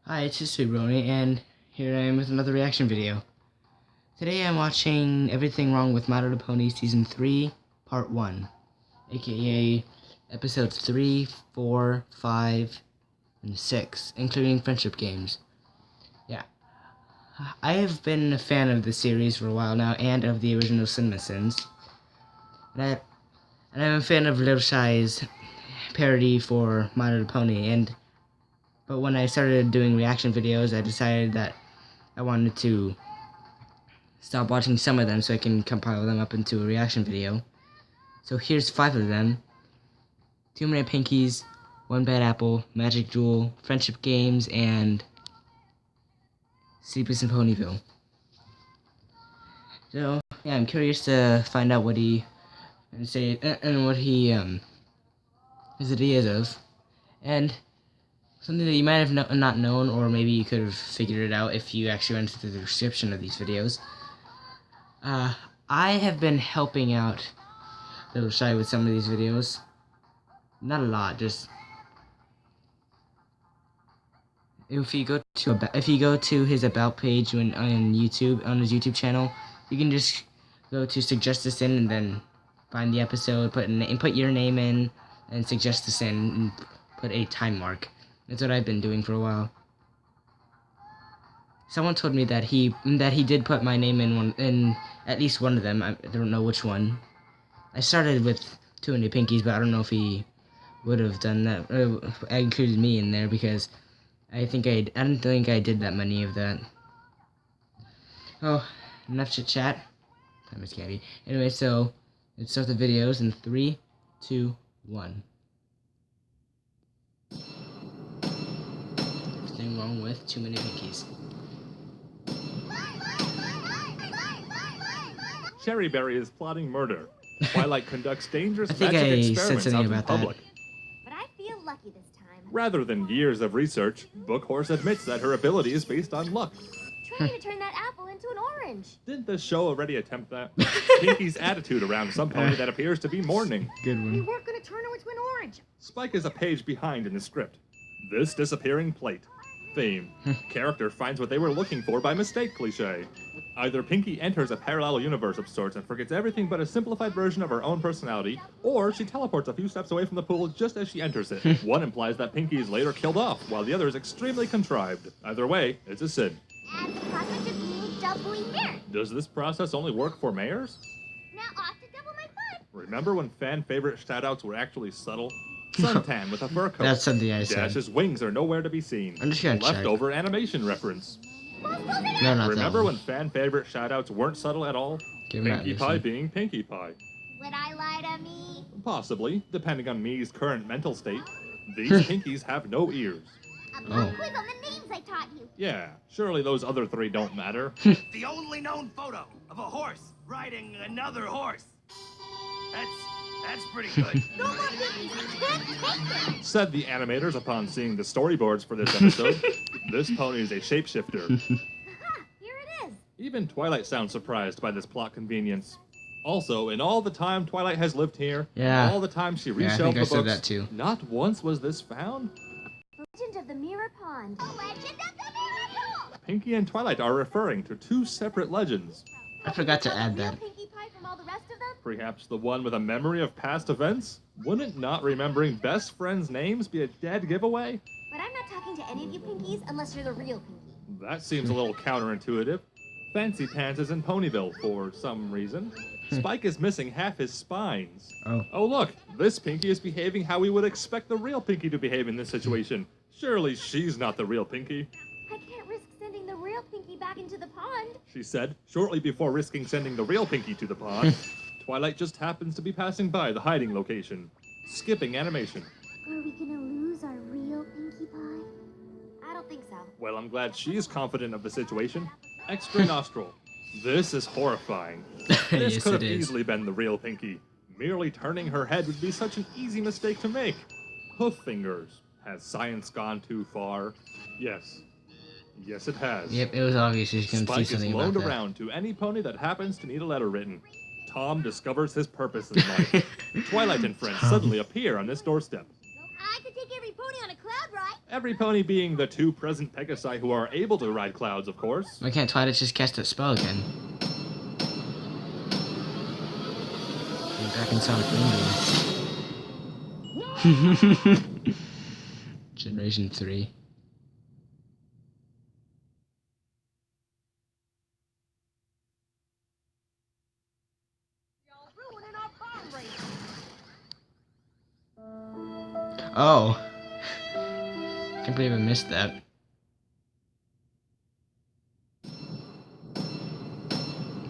Hi, it's Brony, and here I am with another reaction video. Today I'm watching Everything Wrong with My Little Pony Season 3, Part 1, aka Episodes 3, 4, 5, and 6, including Friendship Games. Yeah. I have been a fan of the series for a while now, and of the original Cinema Sins. And I'm a fan of Little Shy's parody for My Little Pony, but when I started doing reaction videos, I decided that I wanted to stop watching some of them so I can compile them up into a reaction video. So here's 5 of them. Too Many Pinkies, One Bad Apple, Magic Duel, Friendship Games, and Sleepover in Ponyville. So yeah, I'm curious to find out what he what he his ideas of, and something that you might have not known, or maybe you could have figured it out if you actually went to the description of these videos. I have been helping out Little Shy with some of these videos. Not a lot, just if you go to his about page on YouTube, on his YouTube channel, you can just go to suggest this in and then find the episode, put your name in, and suggest this in, and put a time mark. That's what I've been doing for a while. Someone told me that he did put my name in at least one of them. I don't know which one. I started with Too Many Pinkies, but I don't know if he would have done that. I included me in there because I don't think I did that many of that. Oh, enough chit chat. Time is candy. Anyway, so let's start the videos in 3, 2, 1. Everything wrong with Too Many Pinkies. Cherryberry is plotting murder. Twilight conducts dangerous I think magic I said experiments something out in about public. But I feel lucky this time. Rather than years of research, Bookhorse admits that her ability is based on luck. Trying to turn that apple into an orange. Didn't the show already attempt that? Pinky's attitude around some pony that appears to be mourning. Good We one. weren't going to turn her into an orange. Spike is a page behind in the script. This disappearing plate. Theme. Character finds what they were looking for by mistake cliche. Either Pinky enters a parallel universe of sorts and forgets everything but a simplified version of her own personality, or she teleports a few steps away from the pool just as she enters it. One implies that Pinky is later killed off, while the other is extremely contrived. Either way, it's a sin. And the prospect of being doubly mayor. Does this process only work for mayors? Now off to double my fun. Remember when fan favorite shoutouts were actually subtle? Suntan with a fur coat. That's something I said. Dash's wings are nowhere to be seen. I'm just gonna check. Leftover animation reference. No, not Remember that when fan favorite shoutouts weren't subtle at all? Give 'em that, Pinkie Pie being Pinkie Pie. Would I lie to me? Possibly, depending on me's current mental state. These pinkies have no ears. A pop Oh. quiz on the names I taught you. Yeah, surely those other 3 don't matter. The only known photo of a horse riding another horse. That's pretty good. No more pinkies. I can't take it. Said the animators upon seeing the storyboards for this episode. This pony is a shapeshifter. Aha, here it is. Even Twilight sounds surprised by this plot convenience. Also, in all the time Twilight has lived here, Yeah. all the time she Yeah, I reshelved think I the said books, that too. not once was this found. The Legend of the Mirror Pond. The Legend of the Mirror Pond. Pinky and Twilight are referring to 2 separate legends. I forgot to Tell add the real that. Pinkie Pie from all the rest of them? Perhaps the one with a memory of past events? Wouldn't not remembering best friends' names be a dead giveaway? But I'm not talking to any of you Pinkies unless you're the real Pinkie. That seems a little counterintuitive. Fancy Pants is in Ponyville for some reason. Spike is missing half his spines. Oh look, this Pinky is behaving how we would expect the real Pinky to behave in this situation. Surely she's not the real Pinky, I can't risk sending the real Pinkie back into the pond. she said, shortly before risking sending the real Pinky to the pond. Twilight just happens to be passing by the hiding location. Skipping animation. Are we gonna lose our real Pinkie Pie? I don't think so. Well, I'm glad she's confident of the situation. Extra nostril. This is horrifying. This Yes, could have it is. easily been the real Pinky. Merely turning her head would be such an easy mistake to make. Hoof fingers. Has science gone too far? Yes. Yes, it has. Yep, it was obvious he's gonna Spike see is something about loaned that. around to any pony that happens to need a letter written. Tom discovers his purpose in life. Twilight and friends Tom. suddenly appear on this doorstep. I could take every pony on a cloud right? Every pony being the 2 present Pegasi who are able to ride clouds, of course. Why can't Twilight just cast that spell again? We're back in Sonic Ringo. Generation 3. Oh. Can't believe I missed that.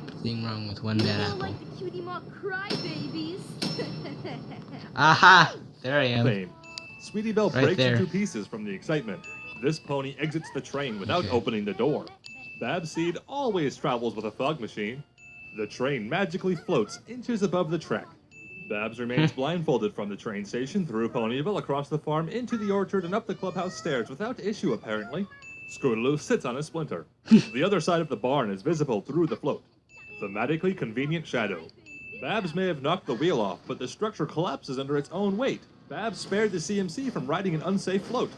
Nothing wrong with one bad apple. Like the cutie mark crybabies. Aha! There I am. Fame. Sweetie Belle Right breaks there. into pieces from the excitement. This pony exits the train without opening the door. Babseed always travels with a fog machine. The train magically floats inches above the track. Babs remains blindfolded from the train station through Ponyville, across the farm, into the orchard, and up the clubhouse stairs without issue, apparently. Scootaloo sits on a splinter. The other side of the barn is visible through the float. Thematically convenient shadow. Babs may have knocked the wheel off, but the structure collapses under its own weight. Babs spared the CMC from riding an unsafe float.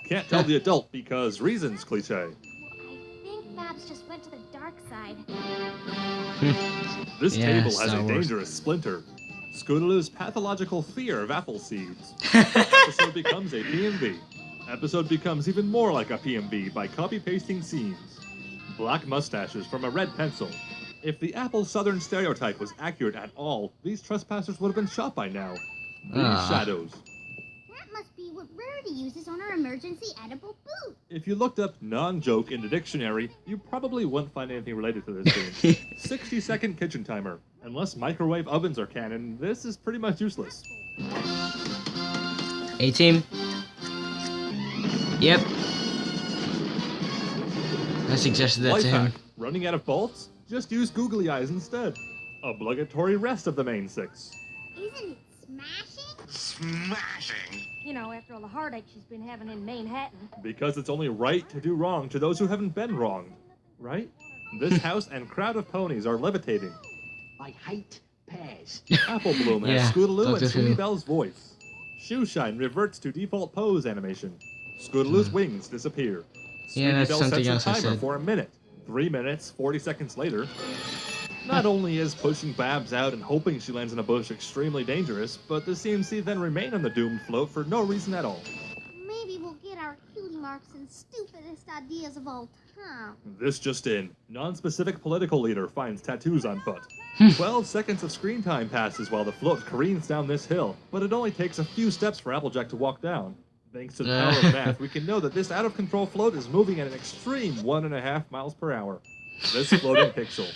Can't tell the adult because reasons, cliche. I think Babs just went to the dark side. This Yeah, table has Star a Wars. dangerous splinter. Scootaloo's pathological fear of apple seeds. Episode becomes a PMV. Episode becomes even more like a PMV by copy-pasting scenes. Black mustaches from a red pencil. If the apple southern stereotype was accurate at all, these trespassers would have been shot by now. These shadows. That must be what Rarity uses on her emergency edible boot. If you looked up non-joke in the dictionary, you probably wouldn't find anything related to this scene. 60-second kitchen timer. Unless microwave ovens are canon, this is pretty much useless. A-Team? Yep. I suggested that Life to him. hack. Running out of bolts? Just use googly eyes instead. Obligatory rest of the main 6. Isn't it smashing? Smashing. You know, after all the heartache she's been having in Manhattan. Because it's only right to do wrong to those who haven't been wronged. Right? This house and crowd of ponies are levitating. I hate pears. Apple Bloom has Yeah, Scootaloo Doctor and Sweetie Who. Belle's voice. Shoeshine reverts to default pose animation. Scootaloo's wings disappear. Sweetie that's Belle something sets a else I timer said. for a minute. 3 minutes, 40 seconds later. Not only is pushing Babs out and hoping she lands in a bush extremely dangerous, but the CMC then remain on the doomed float for no reason at all. Maybe we'll get our cutie marks and stupidest ideas of all time. This just in. Non-specific political leader finds tattoos on butt. 12 seconds of screen time passes while the float careens down this hill, but it only takes a few steps for Applejack to walk down. Thanks to the power of math, we can know that this out-of-control float is moving at an extreme 1.5 miles per hour. This floating pixel.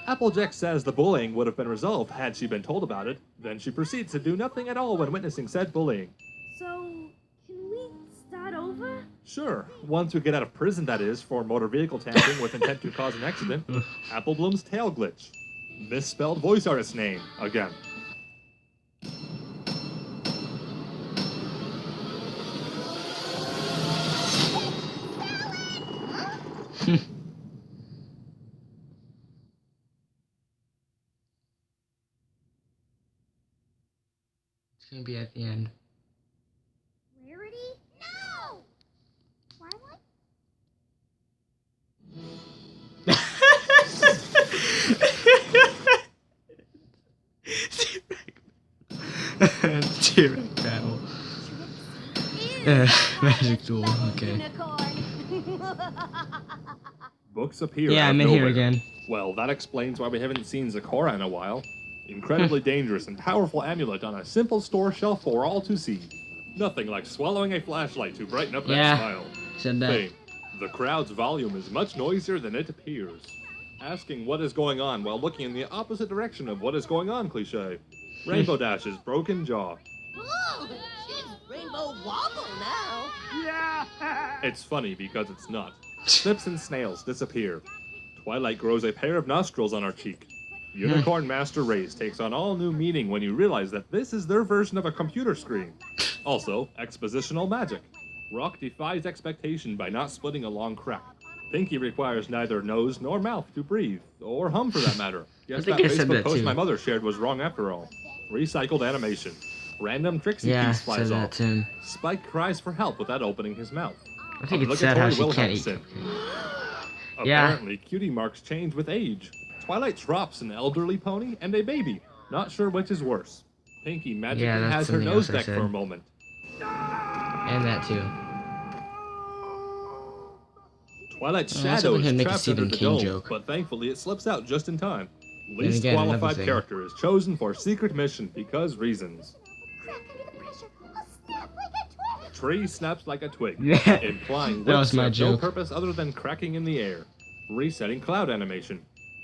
Applejack says the bullying would have been resolved had she been told about it. Then she proceeds to do nothing at all when witnessing said bullying. So, can we start over? Sure, once we get out of prison, that is, for motor vehicle tampering with intent to cause an accident. Apple Bloom's tail glitch. Misspelled voice artist name, again. It's gonna be at the end. Rarity? No! Twilight? T-Rex battle. Magic Duel, okay. Books appear Yeah, out of I'm in here nowhere. again. Well, that explains why we haven't seen Zecora in a while. Incredibly dangerous and powerful amulet on a simple store shelf for all to see. Nothing like swallowing a flashlight to brighten up Yeah. that smile. Said that. Fame. The crowd's volume is much noisier than it appears. Asking what is going on while looking in the opposite direction of what is going on, cliche. Rainbow Dash's broken jaw. Ooh, she's rainbow wobble now. Yeah! It's funny because it's not. Snips and snails disappear. Twilight grows a pair of nostrils on our cheek. Unicorn Master Race takes on all new meaning when you realize that this is their version of a computer screen. Also, expositional magic. Rock defies expectation by not splitting a long crack. Pinky requires neither nose nor mouth to breathe, or hum for that matter. Guess think that I said Facebook that post too. my mother shared was wrong after all. Recycled animation. Random Trixie Yeah, piece said flies that off. to him. Spike cries for help without opening his mouth. I think it's sad how she can't eat Wilhelmsen. cupcakes. Apparently, Cutie Marks change with age. Twilight drops an elderly pony and a baby. Not sure which is worse. Pinkie magically that's has her something nose else I deck for said. a moment. And that too. Twilight's Oh, I was shadow hoping he'd is make a trapped under Stephen the King dome, joke. but thankfully it slips out just in time. Least again, another qualified thing. character is chosen for secret mission because reasons. Crack under the pressure. I'll snap like a twig. Tree snaps like a twig, Yeah. implying That was whips my have no joke. purpose other than cracking in the air. Resetting cloud animation.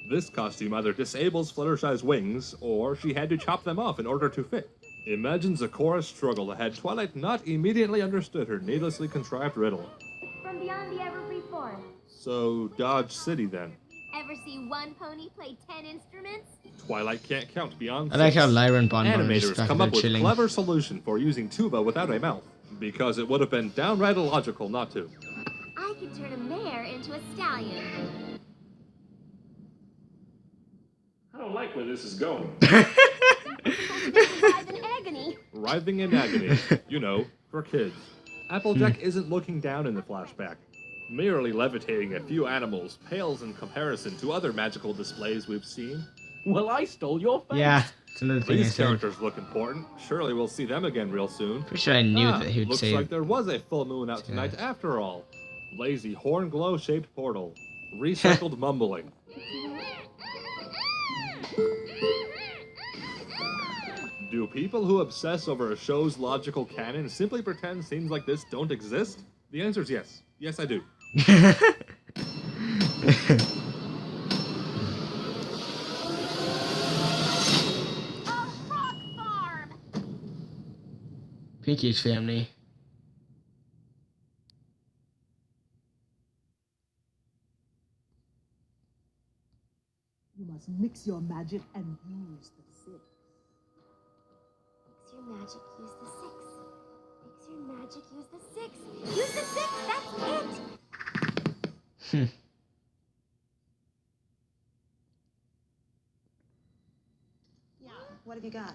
This costume either disables Fluttershy's wings, or she had to chop them off in order to fit. Imagine Zecora's struggle had Twilight not immediately understood her needlessly contrived riddle. From beyond the Everfree Forest. So, Dodge City then. Ever see one pony play 10 instruments? Twilight can't count beyond I like how 6. Lyra and Bonbon are just Animators back come there up with chilling. clever solution for using tuba without a mouth, because it would have been downright illogical not to. I could turn a mare into a stallion. I don't like where this is going. Alive in agony. Writhing in agony, you know, for kids. Applejack isn't looking down in the flashback. Merely levitating a few animals pales in comparison to other magical displays we've seen. Well, I stole your face. Yeah, it's another thing I These said. characters look important. Surely we'll see them again real soon. Pretty sure I knew that he would looks say. like there was a full moon out Yeah. tonight after all. Lazy horn glow shaped portal. Recycled mumbling. Do people who obsess over a show's logical canon simply pretend scenes like this don't exist? The answer is yes. Yes, I do. A rock farm. Pinkie's family. You must mix your magic and use the six. Mix your magic, use the 6. Mix your magic, use the 6. Use the 6, that's it. Yeah, what have you got?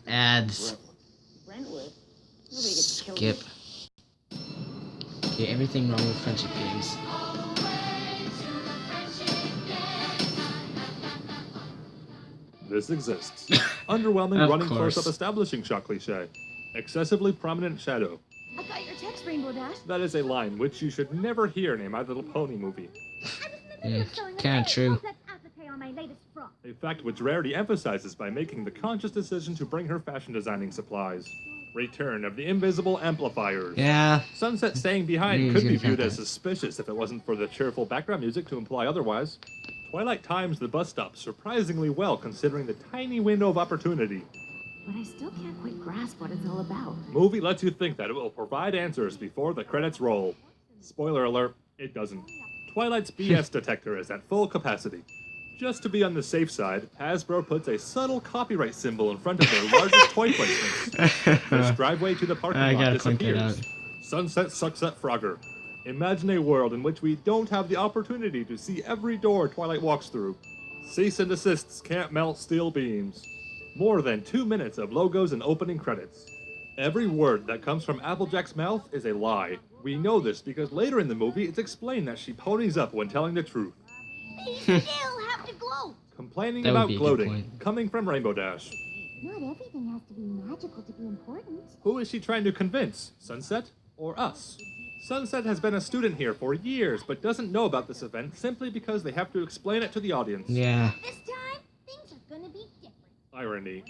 Ads. Brentwood. Nobody gets killed. Skip. Okay, everything wrong with friendship games. This exists. Underwhelming Of running course. close-up establishing shot cliche. Excessively prominent shadow. I got your text, Rainbow Dash. That is a line which you should never hear in a My Little Pony movie. Yeah, kinda true. On my latest frock. A fact which Rarity emphasizes by making the conscious decision to bring her fashion designing supplies. Return of the invisible amplifiers. Yeah. Sunset staying behind He's could be gonna viewed count as that. suspicious if it wasn't for the cheerful background music to imply otherwise. Twilight times the bus stop surprisingly well considering the tiny window of opportunity. But I still can't quite grasp what it's all about. Movie lets you think that it will provide answers before the credits roll. Spoiler alert, it doesn't. Twilight's BS detector is at full capacity. Just to be on the safe side, Hasbro puts a subtle copyright symbol in front of their largest toy placements. This driveway to the parking I lot gotta point that disappears. out. Sunset sucks at Frogger. Imagine a world in which we don't have the opportunity to see every door Twilight walks through. Cease and desists can't melt steel beams. More than 2 minutes of logos and opening credits. Every word that comes from Applejack's mouth is a lie. We know this because later in the movie it's explained that she ponies up when telling the truth. They still have to glow. Complaining That would about be a good gloating, point. coming from Rainbow Dash. Not everything has to be magical to be important. Who is she trying to convince? Sunset or us? Sunset has been a student here for years, but doesn't know about this event simply because they have to explain it to the audience. Yeah. This time, things are gonna be different. Irony.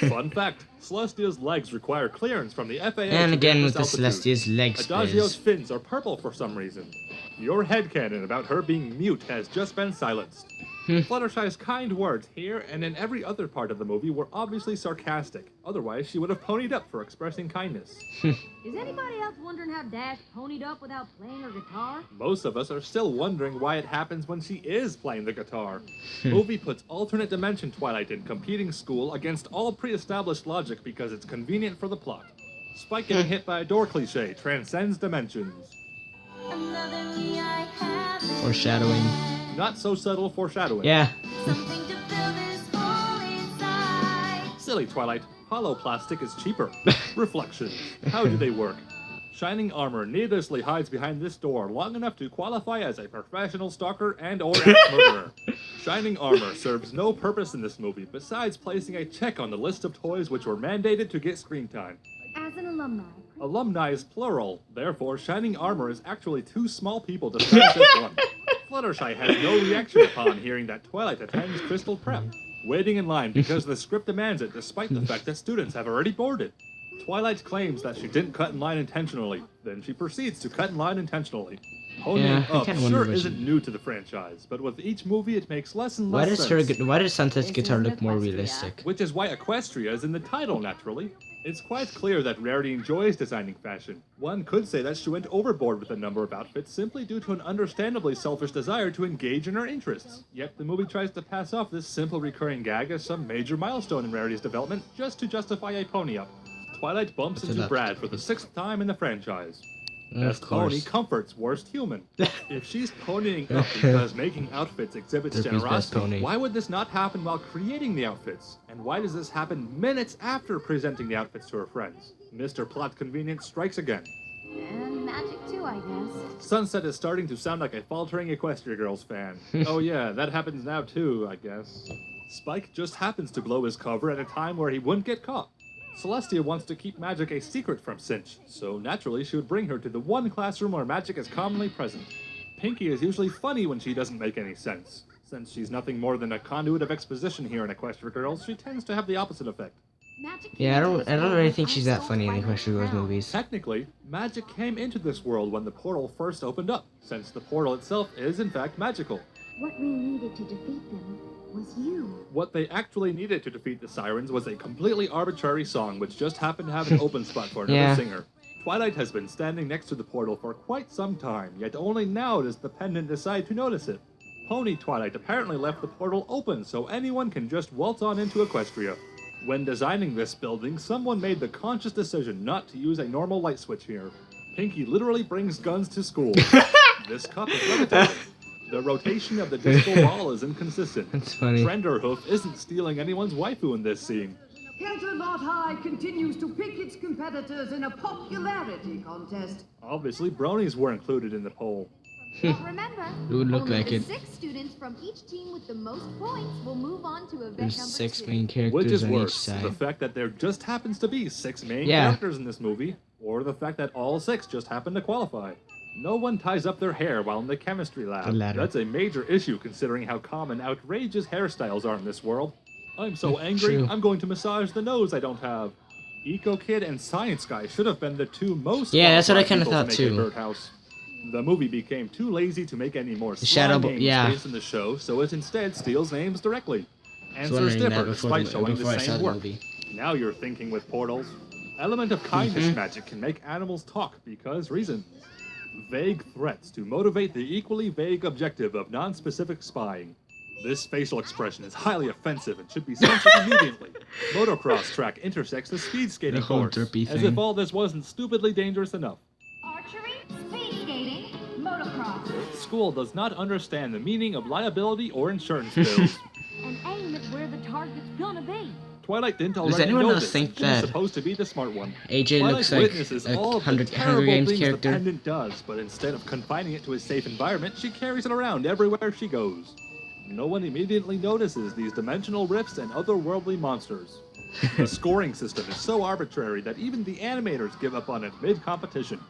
Fun fact, Celestia's legs require clearance from the FAA And to again get with this the altitude. Celestia's leg Adagio's sprays. fins are purple for some reason. Your headcanon about her being mute has just been silenced. Fluttershy's kind words here and in every other part of the movie were obviously sarcastic. Otherwise, she would have ponied up for expressing kindness. Is anybody else wondering how Dash ponied up without playing her guitar? Most of us are still wondering why it happens when she is playing the guitar. Movie puts alternate dimension Twilight in competing school against all pre-established logic because it's convenient for the plot. Spike getting hit by a door cliche transcends dimensions. Another me I haven't. Foreshadowing. Not so subtle foreshadowing. Yeah. Something to fill this hole inside. Silly Twilight. Hollow plastic is cheaper. Reflections. How do they work? Shining armor needlessly hides behind this door long enough to qualify as a professional stalker and or ex-murderer. Shining armor serves no purpose in this movie besides placing a check on the list of toys which were mandated to get screen time. As an alumni. Alumni is plural, therefore shining armor is actually two small people disguised as one. Fluttershy has no reaction upon hearing that Twilight attends Crystal Prep, waiting in line because the script demands it despite the fact that students have already boarded. Twilight claims that she didn't cut in line intentionally, then she proceeds to cut in line intentionally. Ponying Up sure isn't new to the franchise, but with each movie it makes less and less sense. Why does Sunset's guitar look more realistic? Which is why Equestria is in the title, naturally. It's quite clear that Rarity enjoys designing fashion. One could say that she went overboard with a number of outfits simply due to an understandably selfish desire to engage in her interests. Yet the movie tries to pass off this simple recurring gag as some major milestone in Rarity's development just to justify a pony up. Twilight bumps into Brad for the 6th time in the franchise. Best pony comforts worst human. If she's ponying up because making outfits exhibits generosity, why would this not happen while creating the outfits? And why does this happen minutes after presenting the outfits to her friends? Mr. Plot Convenience strikes again. And magic too, I guess. Sunset is starting to sound like a faltering Equestria Girls fan. Oh yeah, that happens now too, I guess. Spike just happens to blow his cover at a time where he wouldn't get caught. Celestia wants to keep magic a secret from Cinch, so naturally she would bring her to the one classroom where magic is commonly present. Pinkie is usually funny when she doesn't make any sense. Since she's nothing more than a conduit of exposition here in Equestria Girls, she tends to have the opposite effect. Yeah, I don't really think she's that funny in Equestria Girls movies. Technically, magic came into this world when the portal first opened up, since the portal itself is in fact magical. What we needed to defeat them was you. What they actually needed to defeat the Sirens was a completely arbitrary song which just happened to have an open spot for another singer. Twilight has been standing next to the portal for quite some time, yet only now does the pendant decide to notice it. Pony Twilight apparently left the portal open so anyone can just waltz on into Equestria. When designing this building, someone made the conscious decision not to use a normal light switch here. Pinkie literally brings guns to school. This cup is levitating. The rotation of the disco ball is inconsistent. That's funny. Trenderhoof isn't stealing anyone's waifu in this scene. Canterlot High continues to pick its competitors in a popularity contest. Obviously, bronies were included in the poll. But remember, It would look only like the it. 6 students from each team with the most points will move on to event There's number 6 2. main characters Which is on each worse, side. the fact that there just happens to be 6 main characters in this movie, or the fact that all 6 just happen to qualify. No one ties up their hair while in the chemistry lab. The latter. That's a major issue considering how common outrageous hairstyles are in this world. I'm so angry, True. I'm going to massage the nose I don't have. Eco Kid and Science Guy should have been the 2 most that's what I qualified kinda people thought to make a too. birdhouse. The movie became too lazy to make any more Shadow slime names in the show, so it instead steals names directly. Answers differ despite showing the same work. Now you're thinking with portals. Element of kindness magic can make animals talk because reasons. Vague threats to motivate the equally vague objective of non-specific spying. This facial expression is highly offensive and should be censored immediately. Motocross track intersects the speed skating whole course, derpy as thing. if all this wasn't stupidly dangerous enough. Archery, speed skating, motocross. School does not understand the meaning of liability or insurance bills. And aim at where the target's gonna be. Twilight didn't already anyone know else this. think She was that supposed to be the smart one. AJ Twilight looks like witnesses a all of the Hunger terrible Games things character? the pendant does, but instead of confining it to a safe environment, she carries it around everywhere she goes. No one immediately notices these dimensional rifts and otherworldly monsters. The scoring system is so arbitrary that even the animators give up on it mid-competition.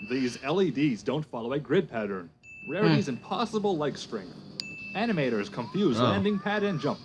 These LEDs don't follow a grid pattern. Rarity's impossible leg strength. Animators confuse landing pad and jump.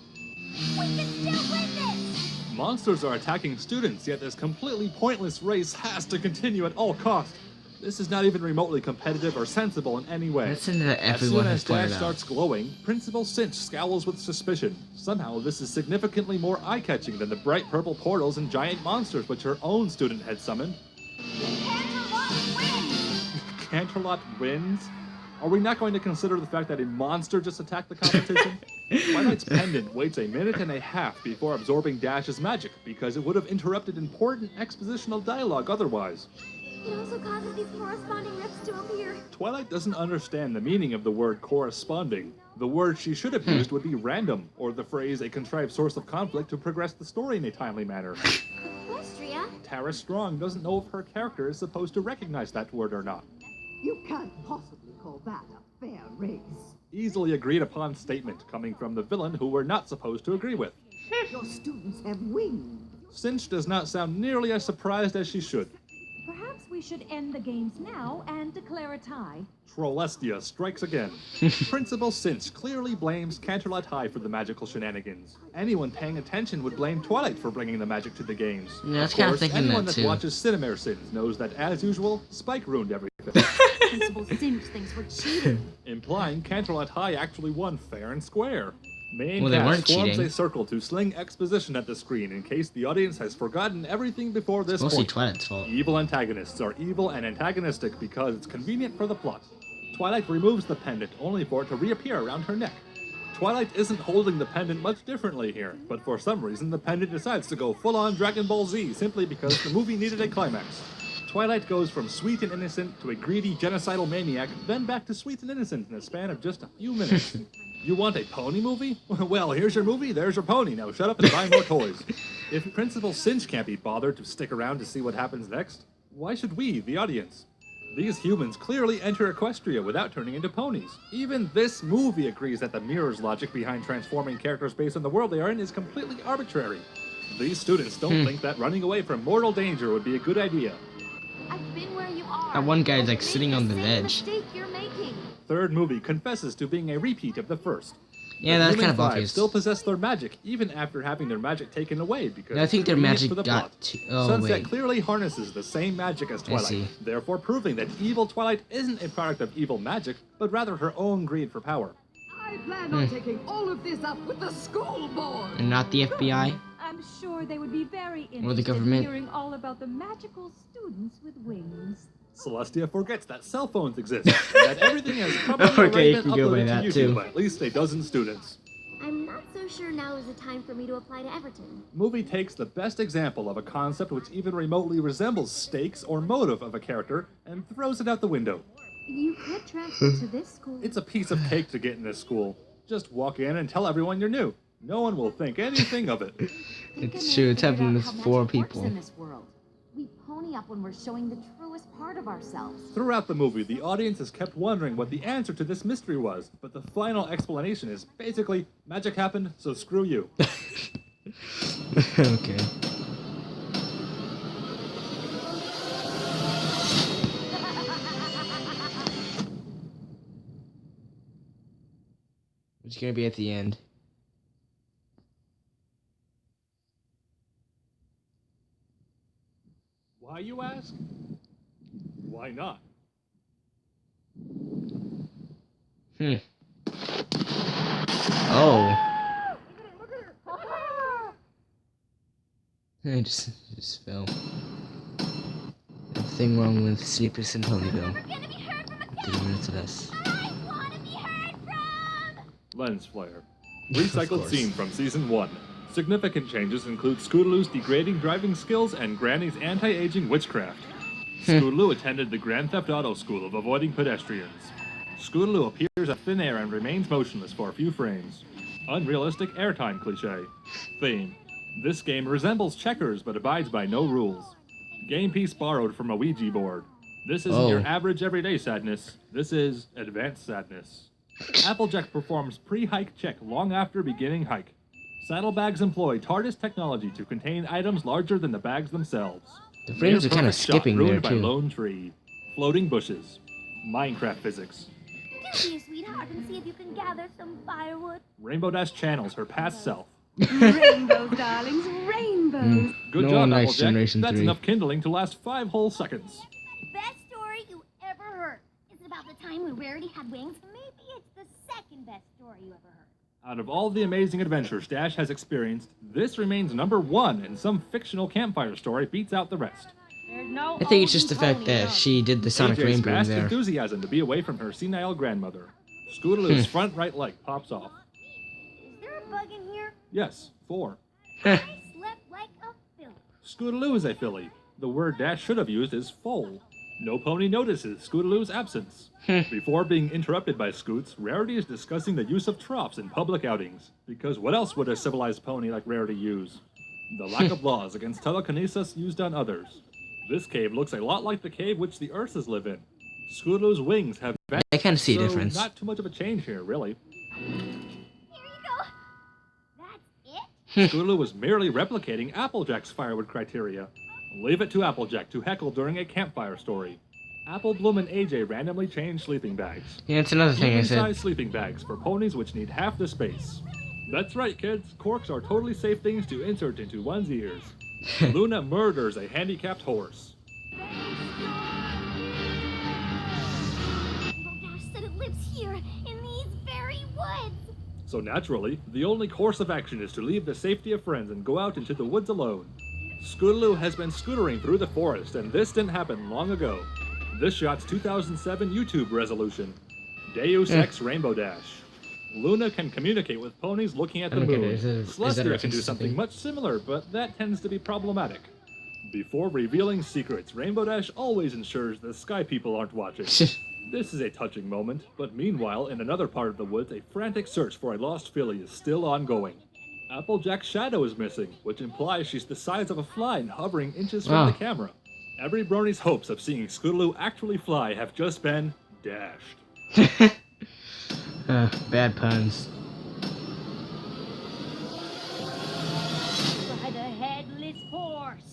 We can still win this! Monsters are attacking students, yet this completely pointless race has to continue at all costs. This is not even remotely competitive or sensible in any way. That's something that As soon everyone as has pointed Dash out. starts glowing, Principal Cinch scowls with suspicion. Somehow this is significantly more eye-catching than the bright purple portals and giant monsters which her own student had summoned. Canterlot wins! Canterlot wins? Are we not going to consider the fact that a monster just attacked the competition? Twilight's pendant waits a minute and a half before absorbing Dash's magic, because it would have interrupted important expositional dialogue otherwise. It also causes these corresponding rifts to appear. Twilight doesn't understand the meaning of the word corresponding. The word she should have used would be random, or the phrase a contrived source of conflict to progress the story in a timely manner. Tara Strong doesn't know if her character is supposed to recognize that word or not. You can't possibly call that a fair race. Easily agreed upon statement coming from the villain who we're not supposed to agree with. Your students have wings. Cinch does not sound nearly as surprised as she should. Perhaps we should end the games now and declare a tie. Trollestia strikes again. Principal Cinch clearly blames Canterlot High for the magical shenanigans. Anyone paying attention would blame Twilight for bringing the magic to the games. Yeah, I was Of kinda course, thinking anyone that that too. watches Cinemare Sins knows that, as usual, Spike ruined everything. Principal Cinch thinks we're cheating. Implying Canterlot High actually won fair and square. Main Well, they weren't cast forms cheating. a circle to sling exposition at the screen in case the audience has forgotten everything before this Mostly point. Twilight's fault. Evil antagonists are evil and antagonistic because it's convenient for the plot. Twilight removes the pendant only for it to reappear around her neck. Twilight isn't holding the pendant much differently here, but for some reason the pendant decides to go full-on Dragon Ball Z simply because the movie needed a climax. Twilight goes from sweet and innocent to a greedy genocidal maniac, then back to sweet and innocent in a span of just a few minutes. You want a pony movie? Well, here's your movie, there's your pony. Now shut up and buy more toys. If Principal Cinch can't be bothered to stick around to see what happens next, why should we, the audience? These humans clearly enter Equestria without turning into ponies. Even this movie agrees that the mirror's logic behind transforming characters based on the world they are in is completely arbitrary. These students don't think that running away from mortal danger would be a good idea. I've been where you are. That one guy's Don't like make sitting on the same ledge. mistake you're making. Third movie confesses to being a repeat of the first. Yeah, The that's human kind of five obvious. still possess their magic, even after having their magic taken away, because I think their it's convenient magic for the got plot. to... Oh, Sunset wait. clearly harnesses the same magic as Twilight, see. therefore proving that evil Twilight isn't a product of evil magic, but rather her own greed for power. I plan on taking all of this up with the school board. And not the FBI? I'm sure they would be very Or the interested in government. hearing all about the magical students with wings. Celestia forgets that cell phones exist, and that everything has probably Okay, already you been can go by uploaded that, to YouTube too. by at least a dozen students. I'm not so sure now is the time for me to apply to Everton. Movie takes the best example of a concept which even remotely resembles stakes or motive of a character and throws it out the window. You could transfer to this school. It's a piece of cake to get in this school. Just walk in and tell everyone you're new. No one will think anything of it. It's true, it's happening with 4 people. In this world. We pony up when we're showing the truest part of ourselves. Throughout the movie, the audience has kept wondering what the answer to this mystery was, but the final explanation is basically, magic happened, so screw you. Okay. It's gonna be at the end. Why, you ask? Why not? Oh. I just fell. Nothing wrong with Sleepers in Ponyville. We're gonna be heard from a 3 minutes of this. I want to be heard from. Lens flare. Of Recycled course. scene from season 1. Significant changes include Scootaloo's degrading driving skills and Granny's anti-aging witchcraft. Scootaloo attended the Grand Theft Auto School of Avoiding Pedestrians. Scootaloo appears at thin air and remains motionless for a few frames. Unrealistic airtime cliche. Theme. This game resembles checkers but abides by no rules. Game piece borrowed from a Ouija board. This isn't your average everyday sadness. This is advanced sadness. Applejack performs pre-hike check long after beginning hike. Saddlebags employ TARDIS technology to contain items larger than the bags themselves. The frames are kind of Near-perfect shot skipping there ruined by too. lone tree. Floating bushes. Minecraft physics. Do be a sweetheart and see if you can gather some firewood. Rainbow Dash channels her past self. Rainbows, darlings, rainbows. Good No job, one likes Applejack. Generation That's 3. enough kindling to last 5 whole seconds. Best story you ever heard. Is it about the time when Rarity had wings? Maybe it's the second best story you ever heard. Out of all the amazing adventures Dash has experienced, this remains number 1, and some fictional campfire story beats out the rest. There's no I think it's just the fact that she did the Sonic AJ's Rainbow vast there. enthusiasm to be away from her senile grandmother. Scootaloo's front right leg pops off. Is there a bug in here? Yes, 4. I slept like a filly. Scootaloo is a filly. The word Dash should have used is foal. No pony notices Scootaloo's absence. Before being interrupted by Scoots, Rarity is discussing the use of troughs in public outings. Because what else would a civilized pony like Rarity use? The lack of laws against telekinesis used on others. This cave looks a lot like the cave which the Ursus live in. Scootaloo's wings have vanished, I kind of see a so difference. not too much of a change here, really. Here you go. That's it? Scootaloo was merely replicating Applejack's firewood criteria. Leave it to Applejack to heckle during a campfire story. Apple Bloom and AJ randomly change sleeping bags. Yeah, it's another thing I said. Human-sized sleeping bags for ponies which need half the space. That's right, kids. Corks are totally safe things to insert into one's ears. Luna murders a handicapped horse. Rainbow Dash said it lives here, in these very woods. So naturally, the only course of action is to leave the safety of friends and go out into the woods alone. Scootaloo has been scootering through the forest, and this didn't happen long ago. This shot's 2007 YouTube resolution. Deus Ex Rainbow Dash. Luna can communicate with ponies looking at the moon. Celestia can do something much similar, but that tends to be problematic. Before revealing secrets, Rainbow Dash always ensures the sky people aren't watching. This is a touching moment, but meanwhile, in another part of the woods, a frantic search for a lost filly is still ongoing. Applejack's shadow is missing, which implies she's the size of a fly and hovering inches from the camera. Every brony's hopes of seeing Scootaloo actually fly have just been dashed. Bad puns. By the headless horse.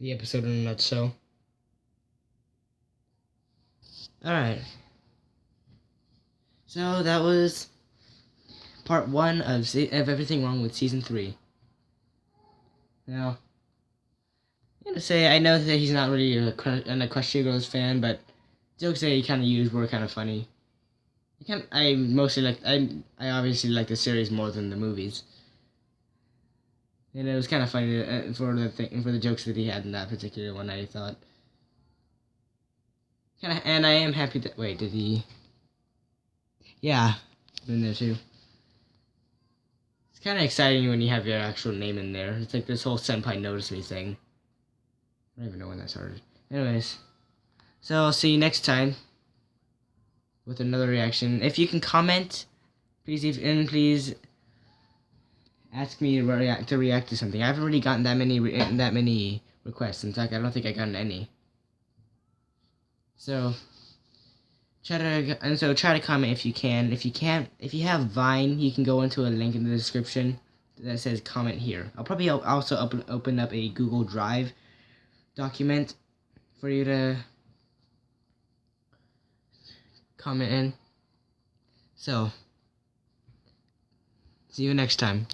The episode in a nutshell. Alright. So that was part 1 of Everything Wrong with Season 3. Now, I'm gonna say, I know that he's not really an Equestria Girls fan, but jokes that he kind of used were kind of funny. I obviously like the series more than the movies. And it was kind of funny for the jokes that he had in that particular one, I thought. And I am happy that... Wait, did he... Yeah, in there too. It's kind of exciting when you have your actual name in there. It's like this whole Senpai Notice Me thing. I don't even know when that started. Anyways. So I'll see you next time with another reaction. If you can comment, please ask me to react to something. I haven't really gotten that many requests. In fact, I don't think I gotten any. So try to comment if you can. If you have Vine, you can go into a link in the description that says comment here. I'll probably also open up a Google Drive document for you to comment in. So see you next time.